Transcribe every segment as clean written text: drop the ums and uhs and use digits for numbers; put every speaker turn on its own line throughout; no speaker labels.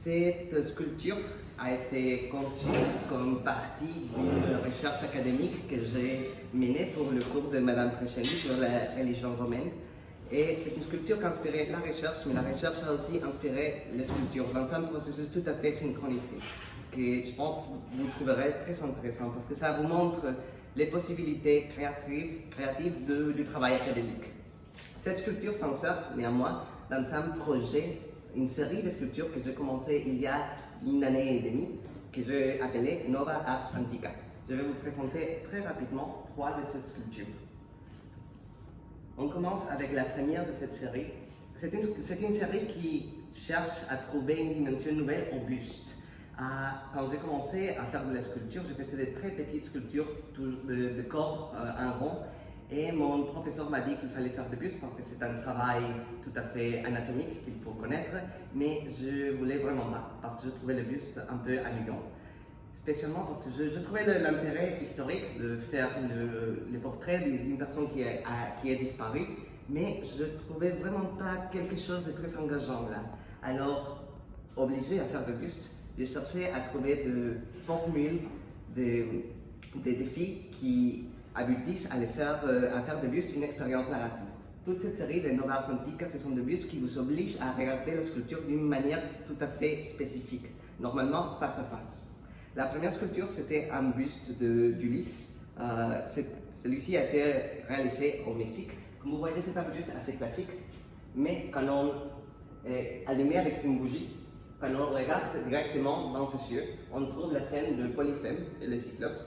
Cette sculpture a été conçue comme partie d'une recherche académique que j'ai menée pour le cours de Madame Fréchely sur la religion romaine. Et c'est une sculpture qui a inspiré la recherche, mais la recherche a aussi inspiré les sculptures dans un processus tout à fait synchronisé, que je pense que vous trouverez très intéressant parce que ça vous montre les possibilités créatives du travail académique. Cette sculpture s'insère néanmoins dans un projet, une série de sculptures que j'ai commencé il y a une année et demie, que j'ai appelée Nova Ars Antica. Je vais vous présenter très rapidement 3 de ces sculptures. On commence avec la première de cette série. C'est une série qui cherche à trouver une dimension nouvelle au buste. Quand j'ai commencé à faire de la sculpture, je faisais des très petites sculptures de corps en rond. Et mon professeur m'a dit qu'il fallait faire des bustes parce que c'est un travail tout à fait anatomique qu'il faut connaître. Mais je ne voulais vraiment pas parce que je trouvais le buste un peu ennuyant. Spécialement parce que je trouvais l'intérêt historique de faire le portrait d'une personne qui est disparue, mais je ne trouvais vraiment pas quelque chose de très engageant là. Alors, obligé à faire des bustes, j'ai cherché à trouver des formules, des défis qui aboutissent à faire des bustes une expérience narrative. Toute cette série de Nova Ars Antica, ce sont des bustes qui vous obligent à regarder la sculpture d'une manière tout à fait spécifique, normalement face à face. La première sculpture, c'était un buste d'Ulysse. Celui-ci a été réalisé au Mexique. Comme vous voyez, c'est un buste assez classique, mais quand on est allumé avec une bougie, quand on regarde directement dans ses yeux, on trouve la scène de Polyphème et le Cyclope.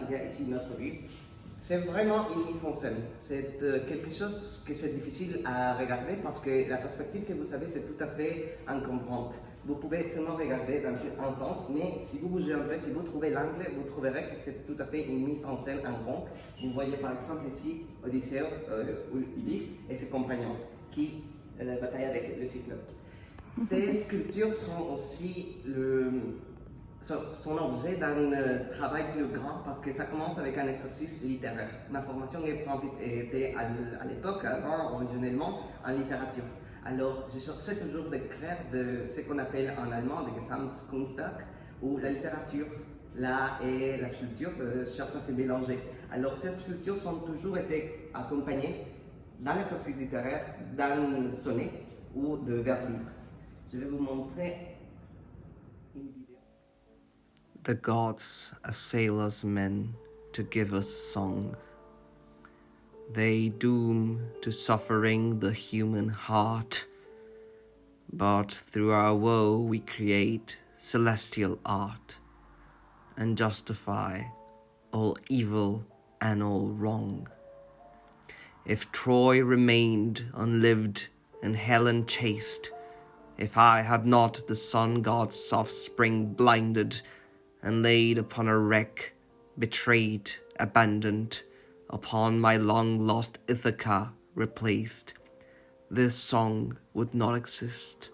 Il y a ici une autre vue. C'est vraiment une mise en scène. C'est quelque chose que c'est difficile à regarder parce que la perspective que vous avez, c'est tout à fait encombrante. Vous pouvez seulement regarder dans un sens, mais si vous bougez un peu, si vous trouvez l'angle, vous trouverez que c'est tout à fait une mise en scène en rond. Vous voyez par exemple ici Odyssée, Ulysse et ses compagnons qui bataillent avec le Cyclope. Ces sculptures sont aussi son objet d'un travail plus grand parce que ça commence avec un exercice littéraire. Ma formation était à l'époque, avant, originellement, en littérature. Alors, je cherchais toujours de créer de ce qu'on appelle en allemand des Gesamtkunstwerk, où la littérature, l'art et la sculpture cherchent à se mélanger. Alors, ces sculptures ont toujours été accompagnées d'un exercice littéraire, d'un sonnet ou de vers libres. Je vais vous montrer une vidéo.
The gods assail us men to give us song. They doom to suffering the human heart, but through our woe we create celestial art and justify all evil and all wrong. If Troy remained unlived and Helen chaste, if I had not the sun god's offspring blinded and laid upon a wreck, betrayed, abandoned, upon my long-lost Ithaca replaced, this song would not exist.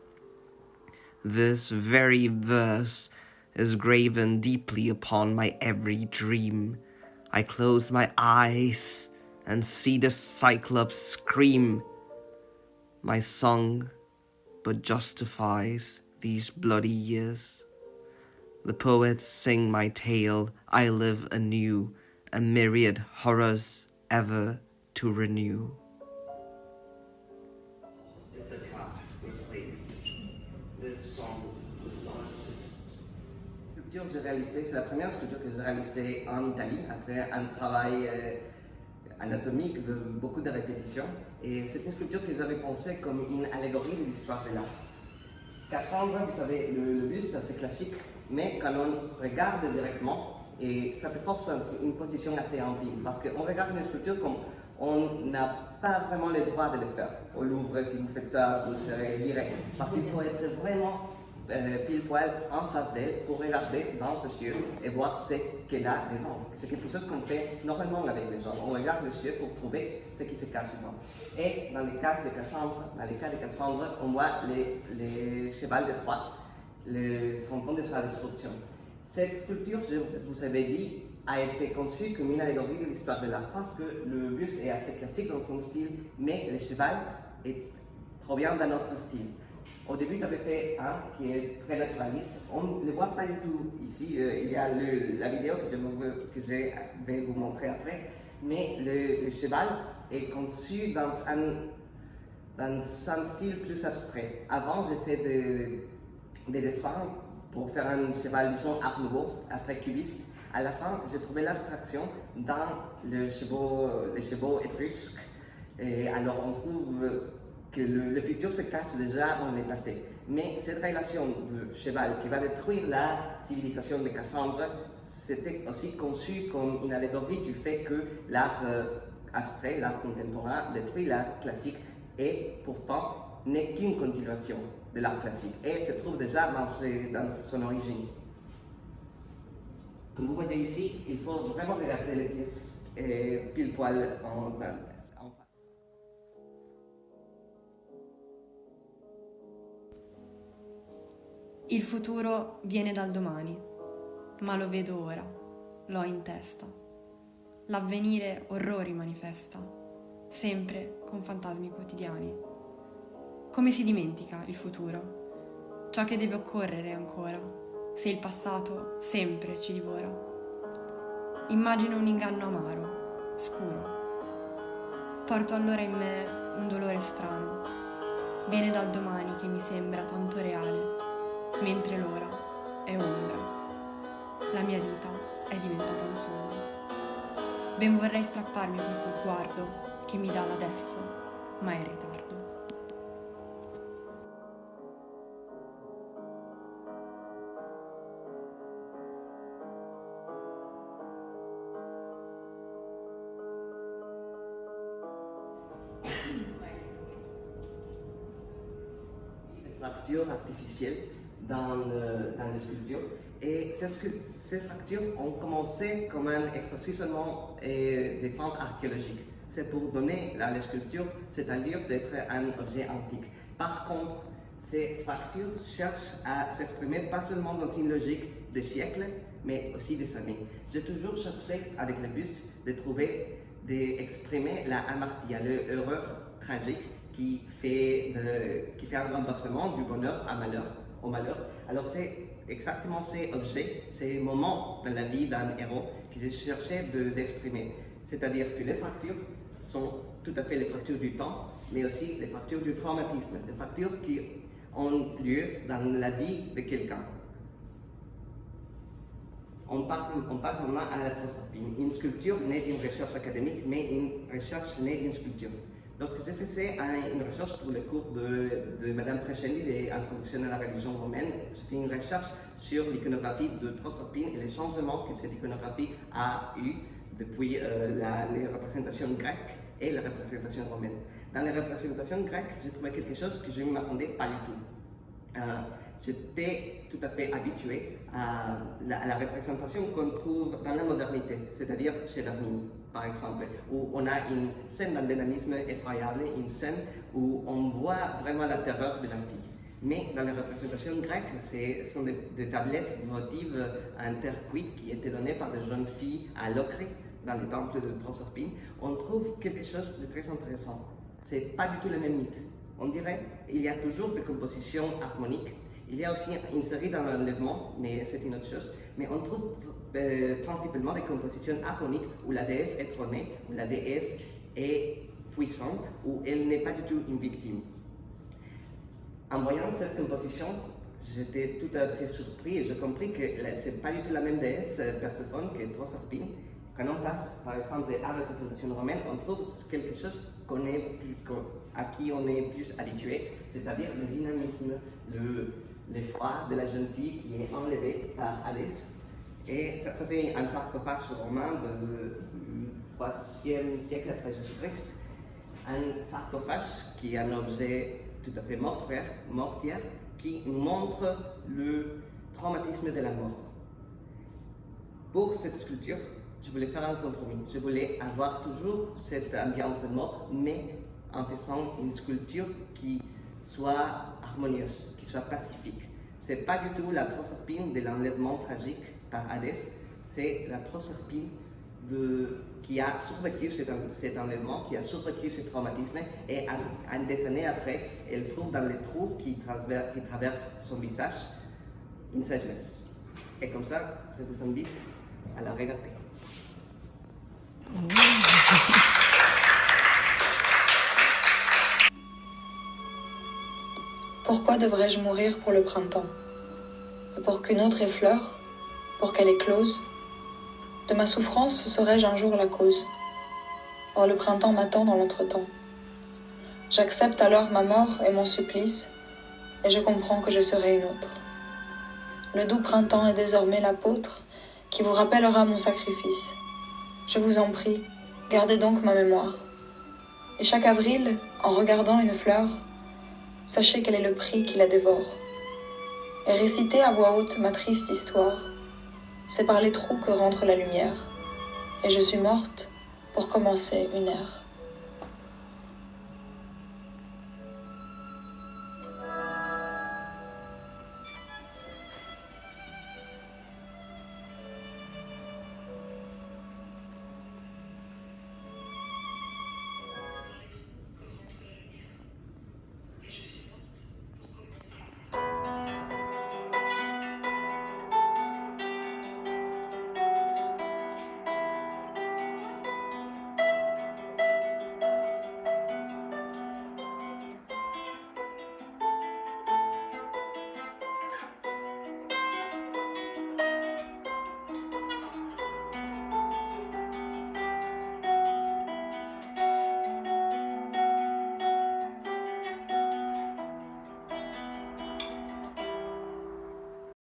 This very verse is graven deeply upon my every dream. I close my eyes and see the Cyclops scream. My song but justifies these bloody years. The poets sing my tale, I live anew, a myriad horrors ever to renew.
Ithaca replaced. This song would not exist. Sculpture que j'ai réalisée, c'est la première sculpture que j'ai réalisée en Italie, après un travail anatomique de beaucoup de répétitions. Et c'est une sculpture que j'avais pensée comme une allégorie de l'histoire de l'art. Cassandre, vous savez, le buste assez classique, mais quand on regarde directement, et ça te force une position assez intime, parce qu'on regarde une sculpture comme on n'a pas vraiment le droit de le faire. Au Louvre, si vous faites ça, vous serez viré. Parce qu'il faut être vraiment pile poil en face d'elle pour regarder dans ses yeux et voir ce qu'elle a dedans. C'est quelque chose qu'on fait normalement avec les gens. On regarde les yeux pour trouver ce qui se cache dedans. Et dans les cas de Cassandre, on voit les chevals de Troie, les enfants de sa destruction. Cette sculpture, je vous avais dit, a été conçue comme une allégorie de l'histoire de l'art parce que le buste est assez classique dans son style, mais le cheval provient d'un autre style. Au début, j'avais fait un qui est très naturaliste. On ne le voit pas du tout ici. Il y a la vidéo que je vais vous montrer après. Mais le cheval est conçu dans un style plus abstrait. Avant, j'ai fait des dessins pour faire un cheval, disons, art nouveau, après cubiste. À la fin, j'ai trouvé l'abstraction dans les chevaux étrusques. Et alors, on trouve que le futur se cache déjà dans le passé. Mais cette relation de cheval qui va détruire la civilisation de Cassandre, c'était aussi conçu comme une allégorie du fait que l'art abstrait, l'art contemporain, détruit l'art classique et pourtant n'est qu'une continuation de l'art classique et se trouve déjà dans son origine. Comme vous voyez ici, il faut vraiment regarder les pièces pile poil en face.
Il futuro viene dal domani, ma lo vedo ora, l'ho in testa. L'avvenire orrori manifesta, sempre con fantasmi quotidiani. Come si dimentica il futuro? Ciò che deve occorrere ancora, se il passato sempre ci divora. Immagino un inganno amaro, scuro. Porto allora in me un dolore strano. Viene dal domani che mi sembra tanto reale, mentre l'ora è ombra. La mia vita è diventata un sogno. Ben vorrei strapparmi questo sguardo che mi dà l'adesso, ma è in ritardo.
Fractures artificielles dans les sculptures. Et ces fractures ont commencé comme un exercice seulement de fente archéologique. C'est pour donner à la sculpture cette allure d'être un objet antique. Par contre, ces fractures cherchent à s'exprimer pas seulement dans une logique des siècles, mais aussi des années. J'ai toujours cherché avec les bustes d'exprimer la amartia, l'horreur tragique qui fait un renversement du bonheur au malheur. Alors c'est exactement ces objets, ces moments dans la vie d'un héros que j'ai cherché d'exprimer. C'est-à-dire que les fractures sont tout à fait les fractures du temps, mais aussi les fractures du traumatisme, les fractures qui ont lieu dans la vie de quelqu'un. On passe maintenant à la proserpine. Une sculpture n'est d'une recherche académique, mais une recherche née d'une sculpture. Lorsque j'ai fait une recherche pour le cours de Madame Crescenzi d'Introduction à la religion romaine, j'ai fait une recherche sur l'iconographie de Proserpine et les changements que cette iconographie a eu depuis les représentations grecques et la représentation romaine. Dans les représentations grecques, j'ai trouvé quelque chose que je ne m'attendais pas du tout. J'étais tout à fait habitué à la représentation qu'on trouve dans la modernité, c'est-à-dire chez Bernini, par exemple, où on a une scène d'un dynamisme effroyable, une scène où on voit vraiment la terreur de la fille. Mais dans les représentations grecques, ce sont des tablettes votives en terre cuite qui étaient données par des jeunes filles à Locri, dans le temple de Proserpine. On trouve quelque chose de très intéressant. C'est pas du tout le même mythe. On dirait qu'il y a toujours des compositions harmoniques. Il y a aussi une série dans l'enlèvement, mais c'est une autre chose. Mais on trouve principalement des compositions harmoniques où la déesse est trônée, où la déesse est puissante, où elle n'est pas du tout une victime. En voyant cette composition, j'étais tout à fait surpris et j'ai compris que ce n'est pas du tout la même déesse Perséphone que Proserpine. Quand on passe, par exemple, à la représentation romaine, on trouve quelque chose à qui on est plus habitué, c'est-à-dire le dynamisme, l'effroi de la jeune fille qui est enlevée par Hadès. Et ça c'est un sarcophage romain du 3e siècle après Jésus-Christ. Un sarcophage qui est un objet tout à fait mortière qui montre le traumatisme de la mort. Pour cette sculpture, je voulais faire un compromis. Je voulais avoir toujours cette ambiance de mort, mais en faisant une sculpture qui soit harmonieuse, qui soit pacifique. Ce n'est pas du tout la Proserpine de l'enlèvement tragique par Hadès, c'est la Proserpine qui a survécu cet enlèvement, qui a survécu ce traumatisme, et des années après, elle trouve dans les trous qui traversent son visage une sagesse. Et comme ça, je vous invite à la regarder.
Pourquoi devrais-je mourir pour le printemps? Pour qu'une autre effleure, pour qu'elle éclose? De ma souffrance serais-je un jour la cause? Or le printemps m'attend dans l'entretemps. J'accepte alors ma mort et mon supplice, et je comprends que je serai une autre. Le doux printemps est désormais l'apôtre qui vous rappellera mon sacrifice. Je vous en prie, gardez donc ma mémoire. Et chaque avril, en regardant une fleur, sachez quel est le prix qui la dévore. Et récitez à voix haute ma triste histoire. C'est par les trous que rentre la lumière. Et je suis morte pour commencer une ère.